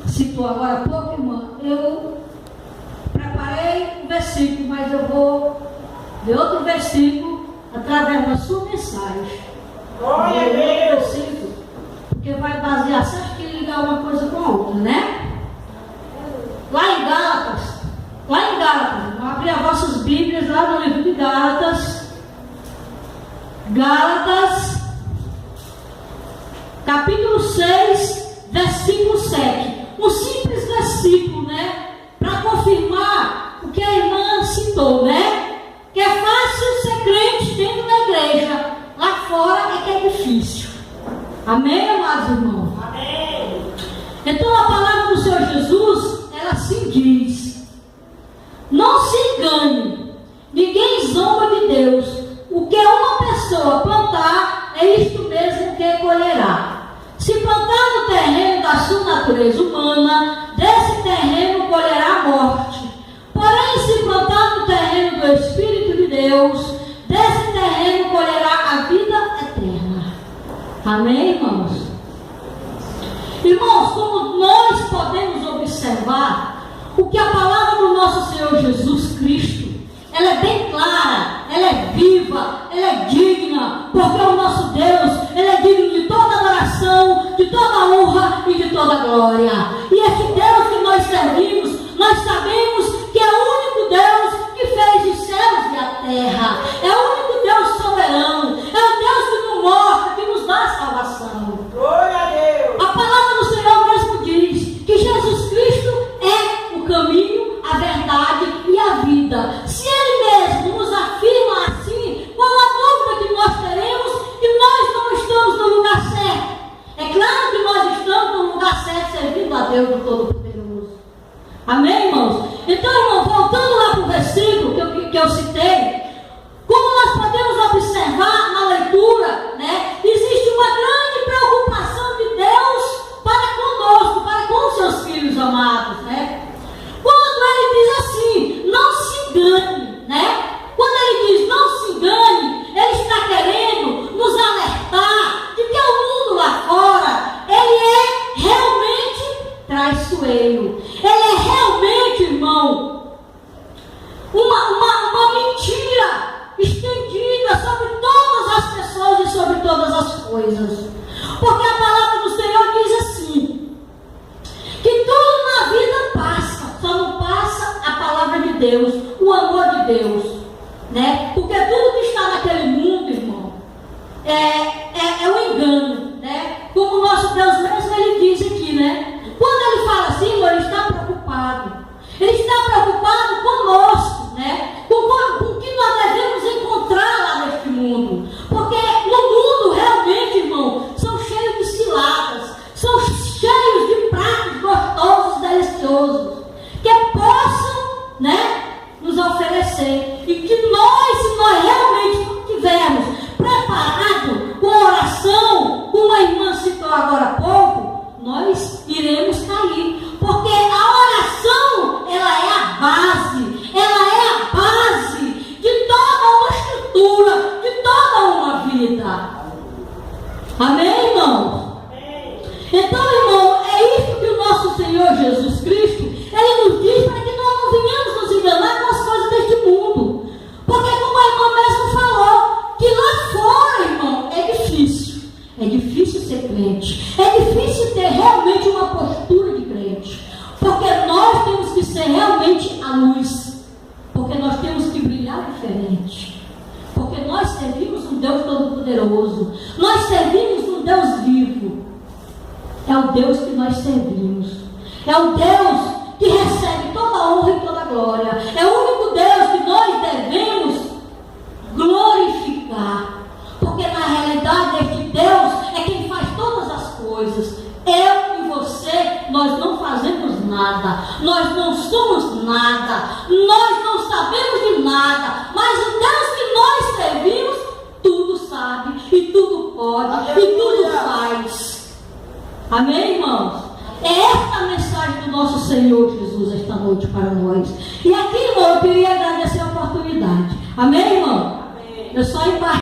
citou agora há pouco, irmã, eu preparei um versículo, mas eu vou ver outro versículo através da sua mensagem. Glória a Deus! Versículo, porque vai basear, você acha que ligar uma coisa com a outra, né? Lá em Gálatas, vamos abrir as vossas Bíblias lá no livro de Gálatas, capítulo 6, versículo 7. Um simples versículo, né? Para confirmar o que a irmã citou, né? Que é fácil ser crente dentro da igreja, lá fora é que é difícil. Amém, amados irmãos? Amém! Então a palavra do Senhor Jesus, ela assim diz: não se engane, ninguém zomba de Deus. O que uma pessoa plantar, é isto mesmo que colherá. Se plantar no terreno da sua natureza humana, desse terreno colherá a morte. Porém, se plantar no terreno do Espírito de Deus, desse terreno colherá a vida eterna. Amém, irmãos? Irmãos, como nós podemos observar o que a palavra do nosso Senhor Jesus Cristo, ela é bem clara, ela é viva, ela é digna, porque o nosso Deus, ele é digno de toda adoração, de toda honra e de toda glória. E esse Deus que nós servimos, nós sabemos que é o único Deus que fez os céus e a terra, é o único Deus soberano, é o Deus que nos mostra, que nos dá a salvação. Glória a Deus! A palavra do Senhor mesmo diz que Jesus Cristo é o caminho, a verdade e a vida. Se Ele mesmo nos afirma assim, qual a dúvida que nós teremos que nós não estamos no lugar certo? É claro que nós estamos no lugar certo, servindo a Deus do Todo-Poderoso. Amém, irmãos? Então, irmão, voltando lá para o versículo que eu citei, como nós podemos observar na leitura, né, existe uma grande preocupação de Deus para conosco, para com os seus filhos amados, né? Quando ele diz assim, não se engane, né? Quando ele diz não se engane, ele está querendo nos alertar de que o mundo lá fora, ele é realmente traiçoeiro. Ele é realmente, irmão, uma mentira estendida sobre todas as pessoas e sobre todas as coisas. Porque a palavra do Senhor diz assim, que tudo na vida passa, só não passa a palavra de Deus, o amor de Deus, né? Porque tudo que está naquele mundo, irmão, é um engano, né? Como o nosso Deus mesmo, ele diz aqui, né? Quando ele fala assim, irmão, ele está preocupado. Ele está preocupado conosco, né? Com o que nós devemos encontrar lá neste mundo. Porque no mundo, realmente, irmão, são cheios de ciladas, são cheios de pratos gostosos, deliciosos, que possam, né, nos oferecer. E que nós, se nós realmente tivermos preparado com oração, como a irmã citou agora há pouco, nós iremos cair. Porque a oração, ela é a base de toda uma estrutura, de toda uma vida. Amém, irmãos? Amém! Então, irmão, é isso que o nosso Senhor Jesus Cristo, ele nos diz para que nós não venhamos nos enganar com as coisas deste mundo. Porque como a irmã mesmo falou, que lá fora, irmão, é difícil. É difícil ser crente. É difícil ter realmente uma postura de crente. Porque nós temos que ser realmente a luz. Porque nós temos que brilhar diferente. Porque nós servimos um Deus Todo-Poderoso. Nós servimos um Deus vivo. É o Deus que nós servimos. É o Deus que recebe toda a honra e toda a glória. É o único Deus que nós devemos glorificar. Porque na realidade este Deus é quem faz todas as coisas. Eu e você, nós não fazemos nada. Nós não somos nada. Nós não sabemos de nada. Mas o Deus que nós servimos, tudo sabe e tudo pode e tudo faz. Amém, irmãos? É esta a mensagem do nosso Senhor Jesus esta noite para nós. E aqui, irmão, eu queria agradecer a oportunidade. Amém, irmão? Amém. Eu só embarquei.